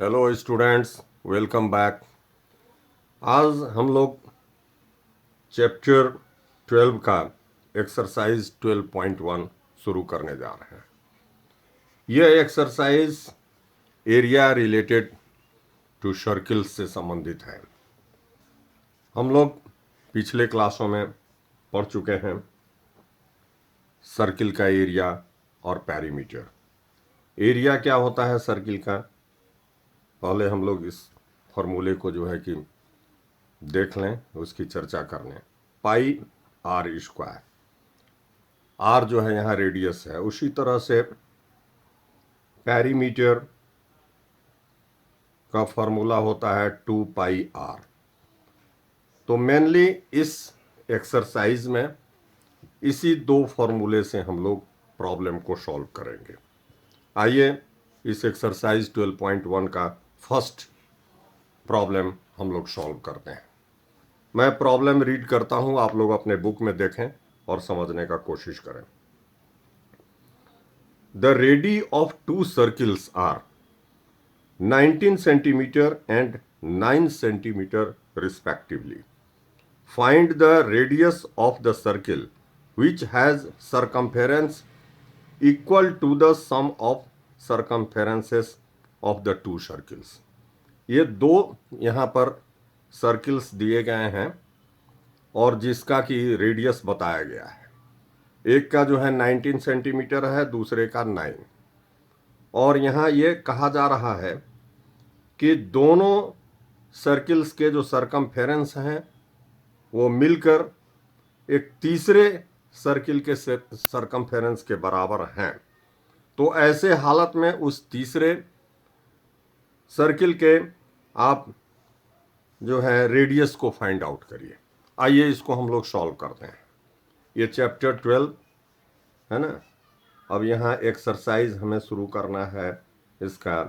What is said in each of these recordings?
Hello students, welcome back. आज हम लोग चैप्टर 12 का एक्सरसाइज 12.1 शुरू करने जा रहे हैं। यह exercise area related to circles से संबंधित है। हम लोग पिछले क्लासों में पढ़ चुके हैं सर्किल का एरिया और पेरीमीटर। एरिया क्या होता है सर्किल का, पहले हम लोग इस फॉर्मूले को जो है कि देख लें, उसकी चर्चा कर लें। पाई आर स्क्वायर, आर जो है यहाँ रेडियस है, उसी तरह से पेरीमीटर का फॉर्मूला होता है 2 पाई आर। तो मेनली इस एक्सरसाइज में इसी दो फॉर्मूले से हम लोग प्रॉब्लम को सॉल्व करेंगे। आइए इस एक्सरसाइज 12.1 का फर्स्ट प्रॉब्लम हम लोग सॉल्व करते हैं। मैं प्रॉब्लम रीड करता हूं, आप लोग अपने बुक में देखें और समझने का कोशिश करें। The radii of two circles are 19 centimeter and 9 centimeter respectively. Find the radius of the circle which has circumference equal to the sum of circumferences of the two circles. ये दो यहाँ पर सर्किल्स दिए गए हैं और जिसका कि रेडियस बताया गया है। एक का जो है 19 सेंटीमीटर है, दूसरे का 9। और यहाँ ये कहा जा रहा है कि दोनों सर्किल्स के जो सरकमफेरेंस हैं वो मिलकर एक तीसरे सर्किल के सरकमफेरेंस के बराबर हैं। तो ऐसे हालत में उस तीसरे सर्किल के आप जो है रेडियस को फाइंड आउट करिए। आइए इसको हम लोग सॉल्व करते हैं। ये चैप्टर 12 है ना। अब यहाँ एक्सरसाइज हमें शुरू करना है इसका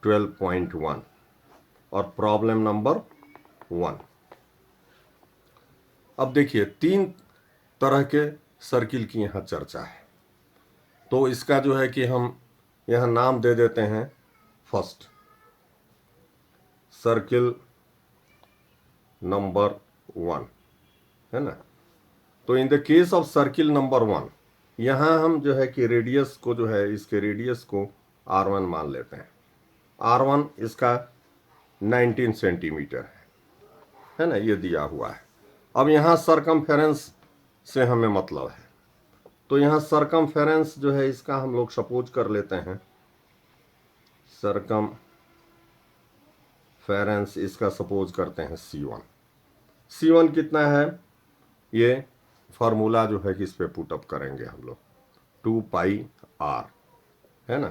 12.1 और प्रॉब्लम नंबर 1। अब देखिए, तीन तरह के सर्किल की यहाँ चर्चा है, तो इसका जो है कि हम यहाँ नाम दे देते हैं फर्स्ट सर्किल नंबर 1, है ना। तो in the case of circle number 1, यहाँ हम जो है कि रेडियस को जो है, इसके रेडियस को R1 मान लेते हैं। R1 इसका 19 सेंटीमीटर है ना, ये दिया हुआ है। अब यहाँ सरकमफेरेंस से हमें मतलब है, तो यहाँ सरकमफेरेंस जो है इसका हम लोग सपोज कर लेते हैं, सरकमफेरेंस इसका सपोज करते हैं C1। C1 कितना है, ये फार्मूला जो है कि इस पे पुटअप करेंगे हम लोग, 2 पाई आर, है ना।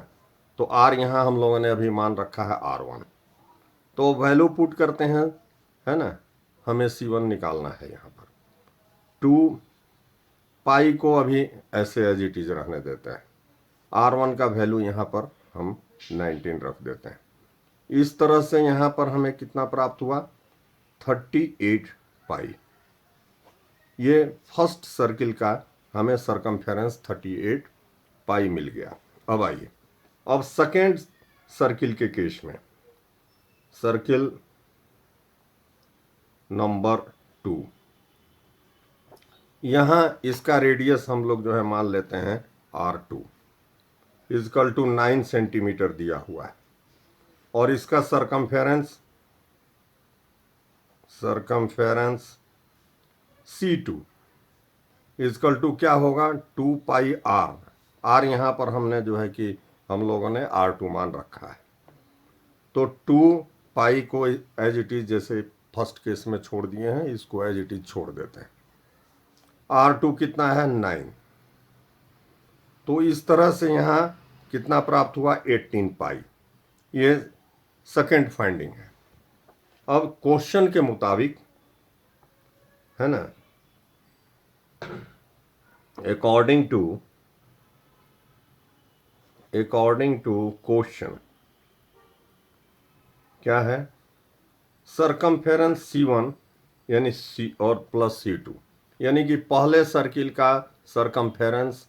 तो आर यहाँ हम लोगों ने अभी मान रखा है R1, तो वैल्यू पुट करते हैं, है ना। हमें C1 निकालना है यहाँ पर। 2 पाई को अभी ऐसे एज इट इज रहने देते हैं। R1 का वैल्यू यहाँ पर हम 19 रख देते हैं। इस तरह से यहाँ पर हमें कितना प्राप्त हुआ, 38 पाई। ये फर्स्ट सर्किल का हमें सरकमफेरेंस 38 पाई मिल गया। अब आइए, अब सेकेंड सर्किल के केस में, सर्किल नंबर 2, यहाँ इसका रेडियस हम लोग जो है मान लेते हैं R2 इजकल टू 9 सेंटीमीटर दिया हुआ है, और इसका सरकमफेरेंस C2 इजकल टू क्या होगा, 2 पाई आर। आर यहाँ पर हमने जो है कि हम लोगों ने R2 मान रखा है, तो 2 पाई को एज इट इज जैसे फर्स्ट केस में छोड़ दिए हैं, इसको एज इट इज छोड़ देते हैं। R2 कितना है, 9। तो इस तरह से यहाँ कितना प्राप्त हुआ, 18 पाई। ये सेकेंड फाइंडिंग है। अब क्वेश्चन के मुताबिक, है ना, अकॉर्डिंग टू क्वेश्चन क्या है, सरकमफेरेंस C1 यानी C और प्लस C2, यानी कि पहले सर्किल का सरकमफेरेंस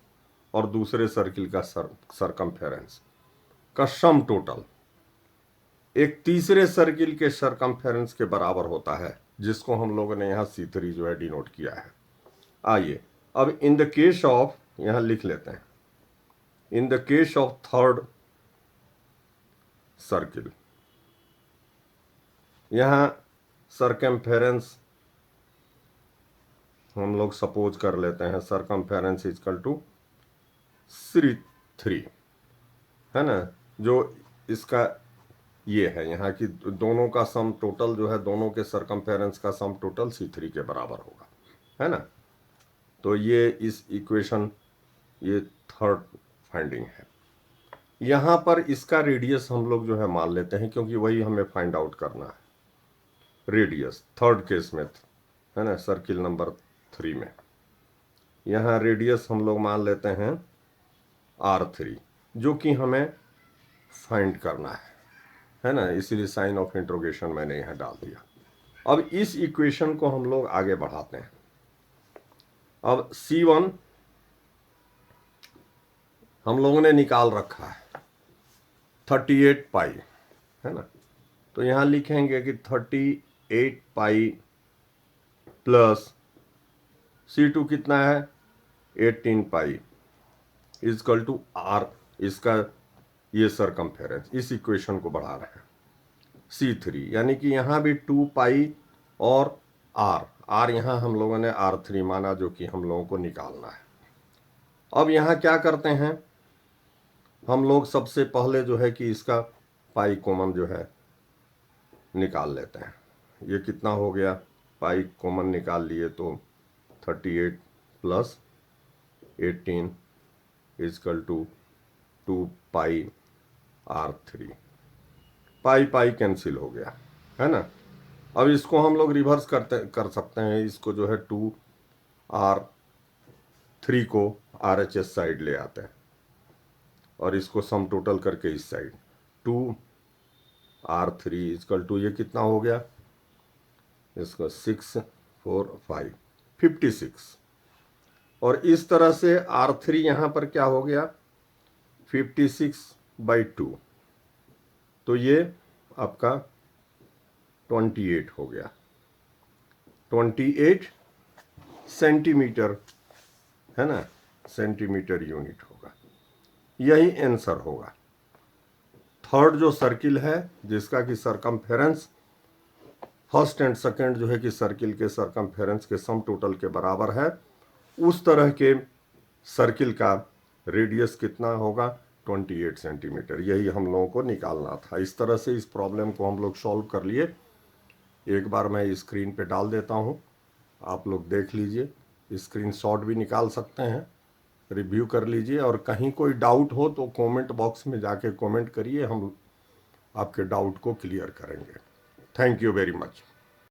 और दूसरे सर्किल का सरकमफेरेंस का सम टोटल एक तीसरे सर्किल के सरकमफेरेंस के बराबर होता है, जिसको हम लोगों ने यहाँ C3 जो है डिनोट किया है। आइए अब इन द केस ऑफ, यहाँ लिख लेते हैं, in the case of third circle, यहाँ सरकमफेरेंस हम लोग सपोज कर लेते हैं सरकमफेरेंस इक्वल टू C3, है ना, जो इसका ये है यहाँ की दोनों का सम टोटल जो है, दोनों के सरकमफेरेंस का सम टोटल C3 के बराबर होगा, है ना। तो ये इस इक्वेशन, ये थर्ड फाइंडिंग है। यहाँ पर इसका रेडियस हम लोग जो है मान लेते हैं, क्योंकि वही हमें फाइंड आउट करना है। रेडियस थर्ड केस में, है ना, सर्किल नंबर 3 में यहाँ रेडियस हम लोग मान लेते हैं R3, जो कि हमें फाइंड करना है ना, इसीलिए साइन ऑफ इंट्रोगेशन मैंने यहाँ डाल दिया। अब इस इक्वेशन को हम लोग आगे बढ़ाते हैं। अब C1 हम लोगों ने निकाल रखा है 38 पाई, है ना, तो यहाँ लिखेंगे कि 38 पाई प्लस C2 कितना है 18 पाई इजकल टू R, इसका ये सरकमफेरेंस, इस इक्वेशन को बढ़ा रहे हैं C3, यानी कि यहाँ भी 2 पाई और R यहाँ हम लोगों ने R3 माना, जो कि हम लोगों को निकालना है। अब यहाँ क्या करते हैं हम लोग, सबसे पहले जो है कि इसका पाई कॉमन जो है निकाल लेते हैं। ये कितना हो गया, पाई कॉमन निकाल लिए तो 38 plus 18 equal to 2 pi R3, pi pi cancel हो गया, है ना। अब इसको हम लोग रिवर्स कर सकते हैं, इसको जो है 2R3 को RHS साइड ले आते हैं और इसको सम टोटल करके इस साइड 2R3 इजकल टू, ये कितना हो गया, इसको 6 4 5 56, और इस तरह से R3 यहाँ पर क्या हो गया 56/2, तो ये आपका 28 हो गया, 28 सेंटीमीटर, है ना, सेंटीमीटर यूनिट होगा। यही आंसर होगा। थर्ड जो सर्किल है जिसका कि सरकमफेरेंस फर्स्ट एंड सेकंड जो है कि सर्किल के सरकमफेरेंस के सम टोटल के बराबर है, उस तरह के सर्किल का रेडियस कितना होगा 28 सेंटीमीटर। यही हम लोगों को निकालना था। इस तरह से इस प्रॉब्लम को हम लोग सॉल्व कर लिए। एक बार मैं स्क्रीन पे डाल देता हूँ, आप लोग देख लीजिए, स्क्रीनशॉट भी निकाल सकते हैं, रिव्यू कर लीजिए, और कहीं कोई डाउट हो तो कमेंट बॉक्स में जाके कमेंट करिए, हम आपके डाउट को क्लियर करेंगे। Thank you very much.